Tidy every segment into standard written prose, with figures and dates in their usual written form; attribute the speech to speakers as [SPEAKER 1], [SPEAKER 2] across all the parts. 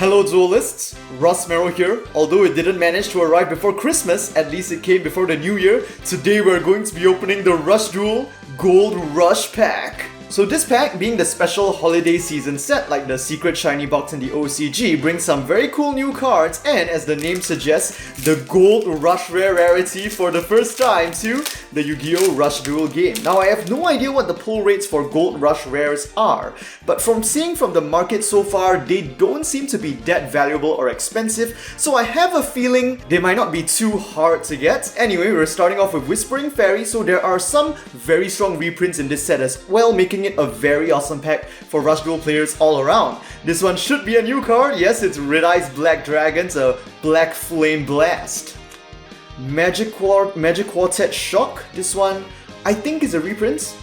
[SPEAKER 1] Hello duelists, Russ Merrill here. Although it didn't manage to arrive before Christmas, at least it came before the new year. Today we're going to be opening the Rush Duel Gold Rush Pack. So this pack, being the special holiday season set like the secret shiny box in the OCG, brings some very cool new cards and, as the name suggests, the Gold Rush Rare rarity for the first time to the Yugioh Rush Duel game. Now I have no idea what the pull rates for Gold Rush Rares are, but from seeing from the market so far, they don't seem to be that valuable or expensive, so I have a feeling they might not be too hard to get. Anyway, we're starting off with Whispering Fairy, so there are some very strong reprints in this set as well, making it a very awesome pack for Rush Duel players all around. This one should be a new card. Yes, it's Red Eyes Black Dragons, a Black Flame Blast. Magic Quartet Shock. This one I think is a reprint.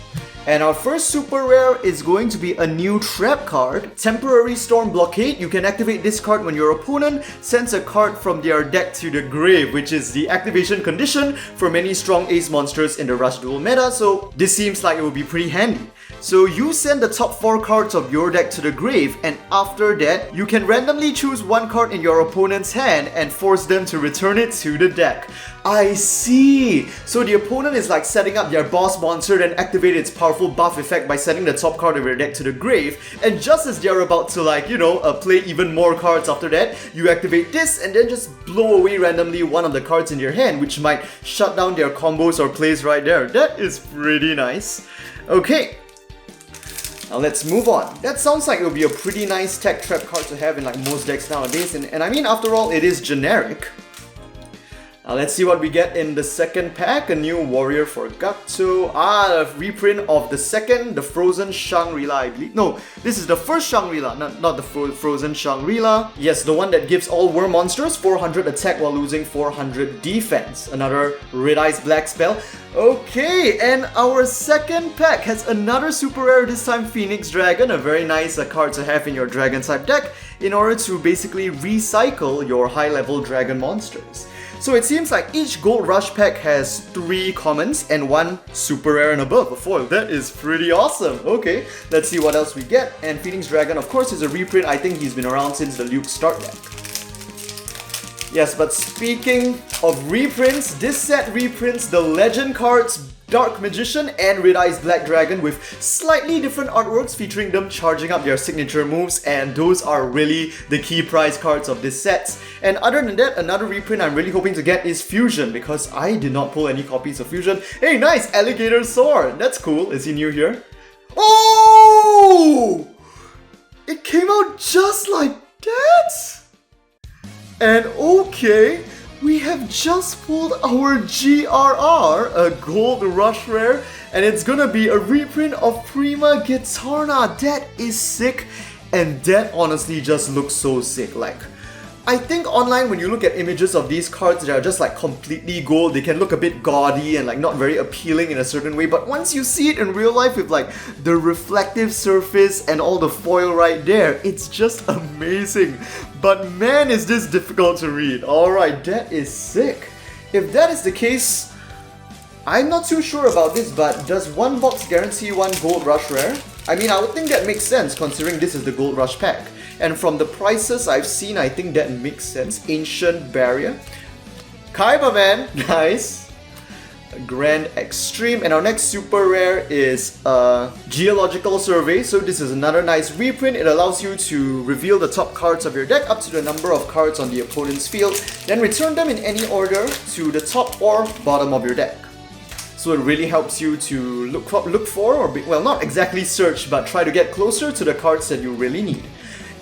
[SPEAKER 1] And our first super rare is going to be a new trap card, Temporary Storm Blockade. You can activate this card when your opponent sends a card from their deck to the grave, which is the activation condition for many strong ace monsters in the Rush Duel meta, so this seems like it will be pretty handy. So you send the top 4 cards of your deck to the grave, and after that, you can randomly choose one card in your opponent's hand and force them to return it to the deck. I see! So the opponent is like setting up their boss monster, then activate its powerful buff effect by sending the top card of your deck to the grave, and just as they're about to play even more cards after that, you activate this and then just blow away randomly one of the cards in your hand, which might shut down their combos or plays right there. That is pretty nice. Okay. Now let's move on. That sounds like it would be a pretty nice tech trap card to have in like most decks nowadays, and I mean, after all, it is generic. Now let's see what we get in the second pack. A new Warrior for Gato. A reprint of the second, the Frozen Shangri-La, I believe. No, this is the first Shangri-La, not the Frozen Shangri-La. Yes, the one that gives all worm monsters 400 attack while losing 400 defense. Another Red Eyes Black spell. Okay, and our second pack has another super rare, this time Phoenix Dragon, a very nice card to have in your dragon type deck in order to basically recycle your high level dragon monsters. So it seems like each Gold Rush pack has 3 commons and 1 super rare and above, a foil. That is pretty awesome. Okay, let's see what else we get. And Phoenix Dragon, of course, is a reprint. I think he's been around since the Luke start deck. Yes, but speaking of reprints, this set reprints the legend cards Dark Magician and Red Eyes Black Dragon with slightly different artworks featuring them charging up their signature moves, and those are really the key prize cards of this set. And other than that, another reprint I'm really hoping to get is Fusion, because I did not pull any copies of Fusion. Hey, nice! Alligator Sword! That's cool. Is he new here? Oh! It came out just like that? And okay, we have just pulled our GRR, a Gold Rush Rare, and it's gonna be a reprint of Prima Gitarna. That is sick, and that honestly just looks so sick. Like, I think online when you look at images of these cards that are just like completely gold, they can look a bit gaudy and like not very appealing in a certain way, but once you see it in real life with like the reflective surface and all the foil right there, it's just amazing. But man, is this difficult to read. Alright, that is sick. If that is the case, I'm not too sure about this, but does one box guarantee 1 Gold Rush Rare? I mean, I would think that makes sense considering this is the Gold Rush pack. And from the prices I've seen, I think that makes sense. Ancient Barrier. Kaiba Man, nice. Grand Extreme. And our next super rare is Geological Survey. So this is another nice reprint. It allows you to reveal the top cards of your deck up to the number of cards on the opponent's field, then return them in any order to the top or bottom of your deck. So it really helps you to look for, or well, not exactly search, but try to get closer to the cards that you really need.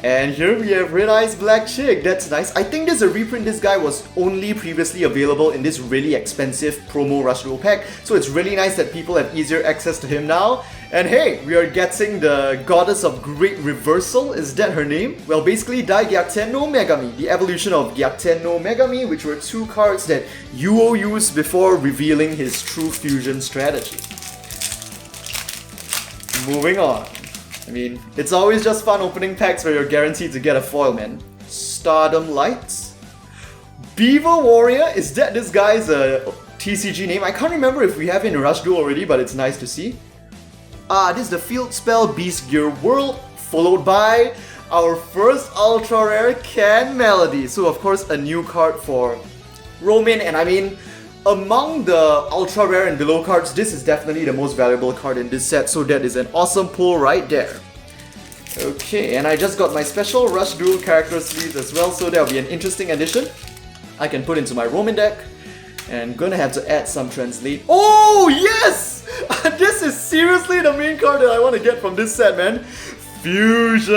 [SPEAKER 1] And here we have Red Eyes Black Chick. That's nice. I think there's a reprint. This guy was only previously available in this really expensive promo Rush Duel pack, so it's really nice that people have easier access to him now. And hey, we are getting the Goddess of Great Reversal. Is that her name? Well, basically Dai Gyakuten no Megami, the evolution of Gyakuten no Megami, which were 2 cards that Yugioh used before revealing his true fusion strategy. Moving on. I mean, it's always just fun opening packs where you're guaranteed to get a foil, man. Stardom Lights. Beaver Warrior, is that this guy's TCG name? I can't remember if we have it in Rush Duel already, but it's nice to see. This is the field spell Beast Gear World, followed by our first ultra rare Can Melody. So of course a new card for Romain, and I mean, among the ultra rare and below cards, this is definitely the most valuable card in this set, so that is an awesome pull right there. Okay, and I just got my special Rush Duel character sleeves as well, so that'll be an interesting addition I can put into my Romain deck. And gonna have to add some translate. Oh yes! This is seriously the main card that I want to get from this set, man. Fusion!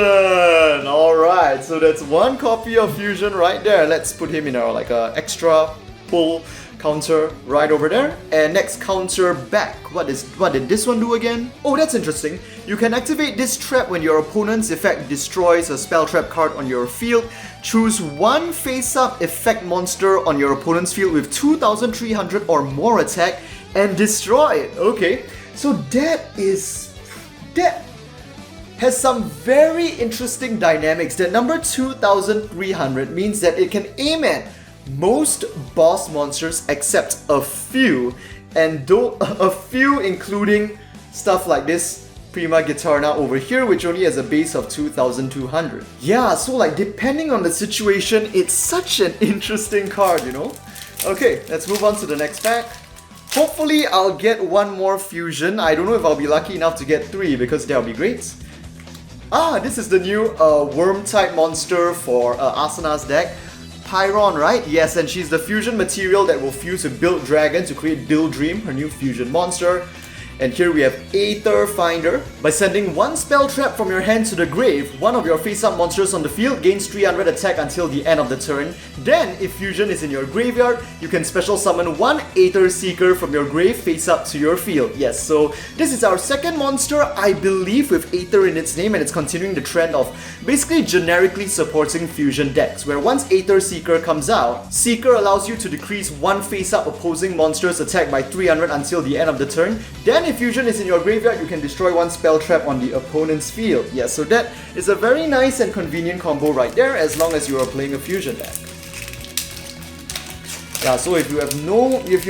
[SPEAKER 1] Alright, so that's one copy of Fusion right there. Let's put him in our like extra pull counter right over there. And next counter back. What did this one do again? Oh, that's interesting. You can activate this trap when your opponent's effect destroys a spell trap card on your field. Choose one face-up effect monster on your opponent's field with 2300 or more attack and destroy it. Okay, so that has some very interesting dynamics. That number 2300 means that it can aim at most boss monsters except a few, and a few including stuff like this Prima Guitarna over here, which only has a base of 2200. Yeah, so like depending on the situation, it's such an interesting card, you know? Okay, let's move on to the next pack. Hopefully I'll get one more Fusion. I don't know if I'll be lucky enough to get 3 because that'll be great. Ah, this is the new worm type monster for Asana's deck. Pyron, right? Yes, and she's the fusion material that will fuse with Build Dragon to create Build Dream, her new fusion monster. And here we have Aether Finder. By sending one spell trap from your hand to the grave, one of your face-up monsters on the field gains 300 attack until the end of the turn. Then, if Fusion is in your graveyard, you can special summon one Aether Seeker from your grave face-up to your field. Yes, so this is our second monster, I believe, with Aether in its name, and it's continuing the trend of basically generically supporting Fusion decks, where once Aether Seeker comes out, Seeker allows you to decrease one face-up opposing monster's attack by 300 until the end of the turn. Then if Fusion is in your graveyard, you can destroy one spell trap on the opponent's field. Yeah, so that is a very nice and convenient combo right there, as long as you are playing a Fusion deck. Yeah, so if you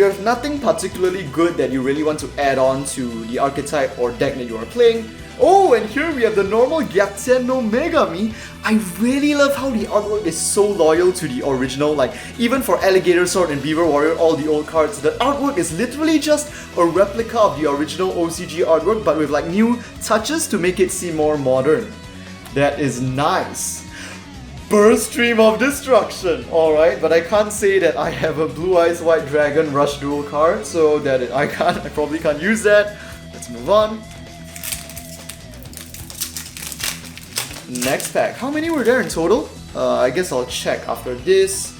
[SPEAKER 1] have nothing particularly good that you really want to add on to the archetype or deck that you are playing. Oh, and here we have the normal Gyakuten no Megami. I really love how the artwork is so loyal to the original. Like, even for Alligator Sword and Beaver Warrior, all the old cards, the artwork is literally just a replica of the original OCG artwork, but with like new touches to make it seem more modern. That is nice. Burst Stream of Destruction. Alright, but I can't say that I have a Blue Eyes White Dragon Rush Duel card, so that I probably can't use that. Let's move on. Next pack. How many were there in total? I guess I'll check after this.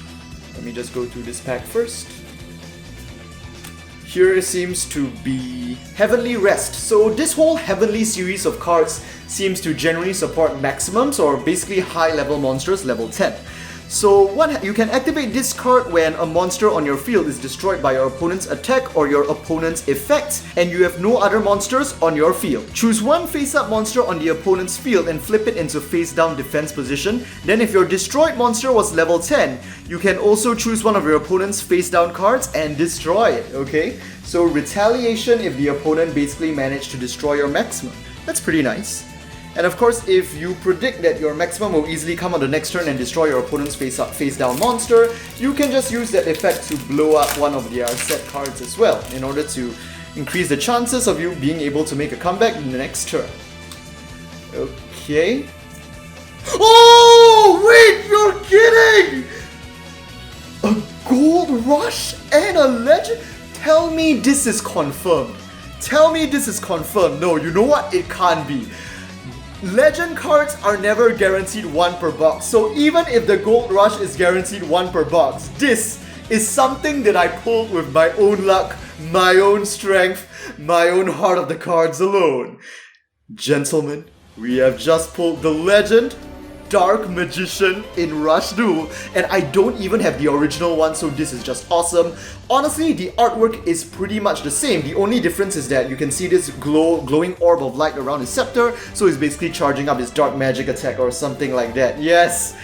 [SPEAKER 1] Let me just go through this pack first. Here seems to be Heavenly Rest. So this whole Heavenly series of cards seems to generally support maximums, or basically high level monsters, level 10. So you can activate this card when a monster on your field is destroyed by your opponent's attack or your opponent's effect, and you have no other monsters on your field. Choose one face-up monster on the opponent's field and flip it into face-down defense position. Then if your destroyed monster was level 10, you can also choose one of your opponent's face-down cards and destroy it, okay? So Retaliation if the opponent basically managed to destroy your maximum. That's pretty nice. And of course, if you predict that your maximum will easily come on the next turn and destroy your opponent's face-down monster, you can just use that effect to blow up one of their set cards as well, in order to increase the chances of you being able to make a comeback in the next turn. Okay. Oh, wait, you're kidding! A Gold Rush and a Legend? Tell me this is confirmed. Tell me this is confirmed. No, you know what? It can't be. Legend cards are never guaranteed 1 per box, so even if the Gold Rush is guaranteed 1 per box, this is something that I pulled with my own luck, my own strength, my own heart of the cards alone. Gentlemen, we have just pulled the Legend Dark Magician in Rush Duel, and I don't even have the original one, so this is just awesome. Honestly, the artwork is pretty much the same. The only difference is that you can see this glowing orb of light around his scepter, so he's basically charging up his dark magic attack or something like that. Yes,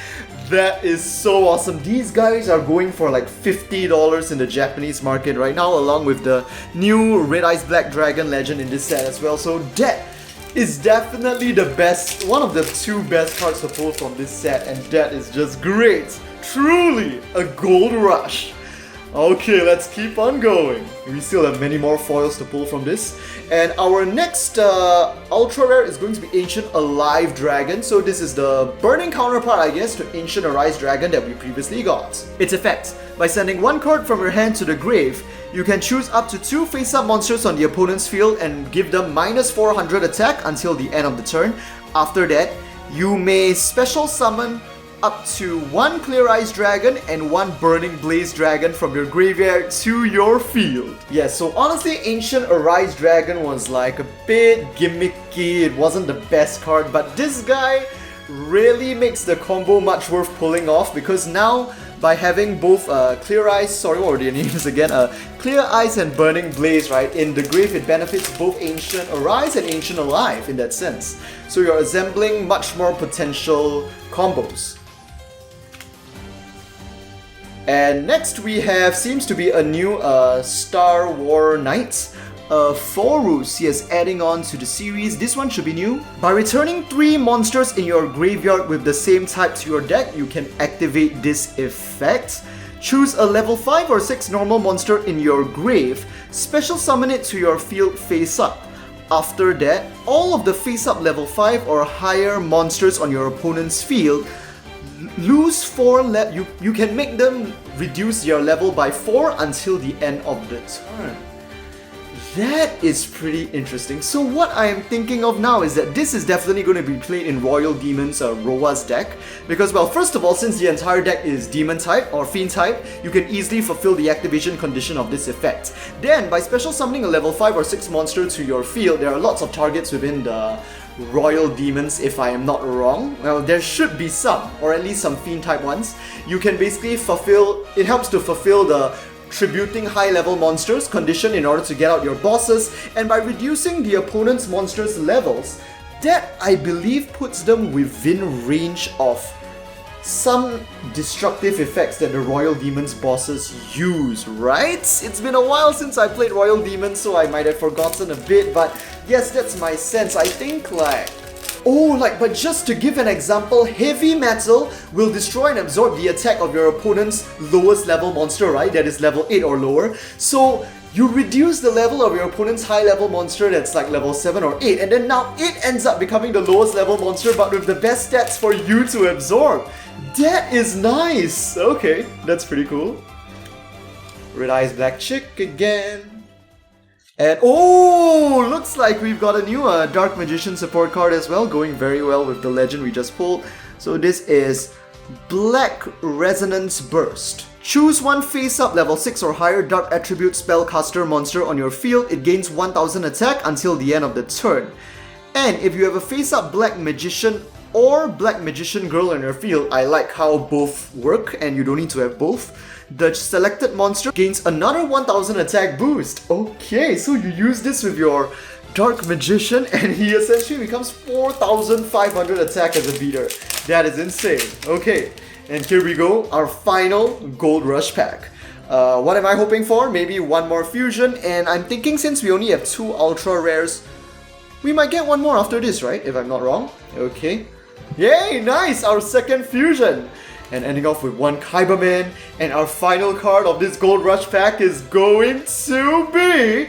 [SPEAKER 1] that is so awesome. These guys are going for like $50 in the Japanese market right now, along with the new Red Eyes Black Dragon Legend in this set as well, so that is definitely the best, one of the 2 best cards to pull from this set, and that is just great. Truly a gold rush. Okay, let's keep on going. We still have many more foils to pull from this. And our next ultra rare is going to be Ancient Alive Dragon. So this is the burning counterpart, I guess, to Ancient Arise Dragon that we previously got. Its effect: by sending 1 card from your hand to the grave, you can choose up to 2 face-up monsters on the opponent's field and give them -400 attack until the end of the turn. After that, you may special summon up to 1 Clear Eyes Dragon and 1 Burning Blaze Dragon from your graveyard to your field. Yeah, so honestly, Ancient Arise Dragon was like a bit gimmicky. It wasn't the best card, but this guy really makes the combo much worth pulling off, because now by having both Clear Eyes, sorry, what were their names again? Clear Eyes and Burning Blaze, right? In the grave, it benefits both Ancient Arise and Ancient Alive in that sense. So you're assembling much more potential combos. And next we have, seems to be a new Star War Knight. Forus, yes, adding on to the series. This one should be new. By returning 3 monsters in your graveyard with the same type to your deck, you can activate this effect. Choose a level 5 or 6 normal monster in your grave, special summon it to your field face up. After that, all of the face up level 5 or higher monsters on your opponent's field lose 4 you can make them reduce your level by 4 until the end of the turn. That is pretty interesting. So what I am thinking of now is that this is definitely going to be played in Royal Demon's Roa's deck, because, well, first of all, since the entire deck is Demon type or Fiend type, you can easily fulfill the activation condition of this effect. Then, by special summoning a level 5 or 6 monster to your field, there are lots of targets within the Royal Demons, if I am not wrong. Well, there should be some, or at least some Fiend type ones. You can basically fulfill, it helps to fulfill the tributing high level monsters condition in order to get out your bosses, and by reducing the opponent's monsters levels, that I believe puts them within range of some destructive effects that the Royal Demons bosses use, right? It's been a while since I played Royal Demons, so I might have forgotten a bit, but yes, that's my sense. I think but just to give an example, Heavy Metal will destroy and absorb the attack of your opponent's lowest level monster, right? That is level 8 or lower. So you reduce the level of your opponent's high level monster that's like level 7 or 8, and then now it ends up becoming the lowest level monster but with the best stats for you to absorb. That is nice! Okay, that's pretty cool. Red Eyes Black Chick again. And oh, looks like we've got a new Dark Magician support card as well, going very well with the legend we just pulled. So this is Black Resonance Burst. Choose 1 face-up level 6 or higher Dark Attribute Spellcaster monster on your field. It gains 1000 attack until the end of the turn. And if you have a face-up Black Magician or Black Magician Girl in your field, I like how both work and you don't need to have both. The selected monster gains another 1000 attack boost. Okay, so you use this with your Dark Magician and he essentially becomes 4500 attack as a beater. That is insane. Okay, and here we go, our final Gold Rush pack. What am I hoping for? Maybe 1 more fusion, and I'm thinking since we only have 2 ultra rares, we might get 1 more after this, right? If I'm not wrong. Okay. Yay, nice! Our second fusion! And ending off with 1 Kaibaman, and our final card of this Gold Rush pack is going to be...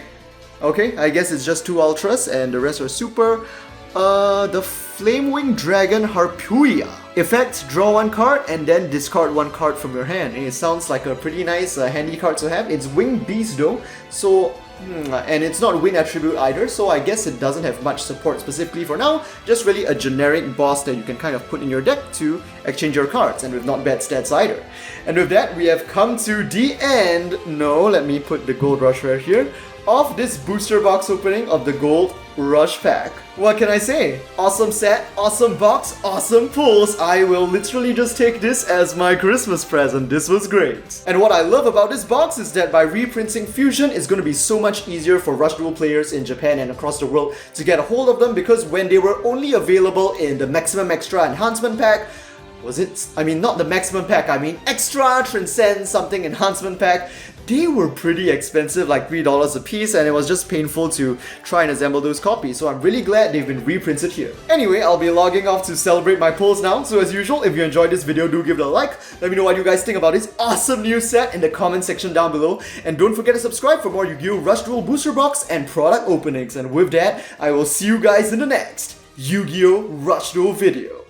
[SPEAKER 1] Okay, I guess it's just 2 ultras and the rest are super. The Flamewing Dragon Harpuia. Effect, draw 1 card and then discard 1 card from your hand. And it sounds like a pretty nice handy card to have. It's Winged Beast though, so... and it's not Wind attribute either, so I guess it doesn't have much support specifically for now. Just really a generic boss that you can kind of put in your deck to exchange your cards, and with not bad stats either. And with that, we have come to the end. No, let me put the Gold Rush right here. Of this booster box opening of the Gold Rush pack. What can I say? Awesome set, awesome box, awesome pulls. I will literally just take this as my Christmas present. This was great. And what I love about this box is that by reprinting Fusion, it's going to be so much easier for Rush Duel players in Japan and across the world to get a hold of them, because when they were only available in the Maximum Extra Enhancement Pack, not the Maximum Pack, I mean Extra Transcend Something Enhancement Pack, they were pretty expensive, like $3 a piece, and it was just painful to try and assemble those copies, so I'm really glad they've been reprinted here. Anyway, I'll be logging off to celebrate my pulls now, so as usual, if you enjoyed this video, do give it a like. Let me know what you guys think about this awesome new set in the comment section down below, and don't forget to subscribe for more Yu-Gi-Oh! Rush Duel booster box and product openings. And with that, I will see you guys in the next Yu-Gi-Oh! Rush Duel video.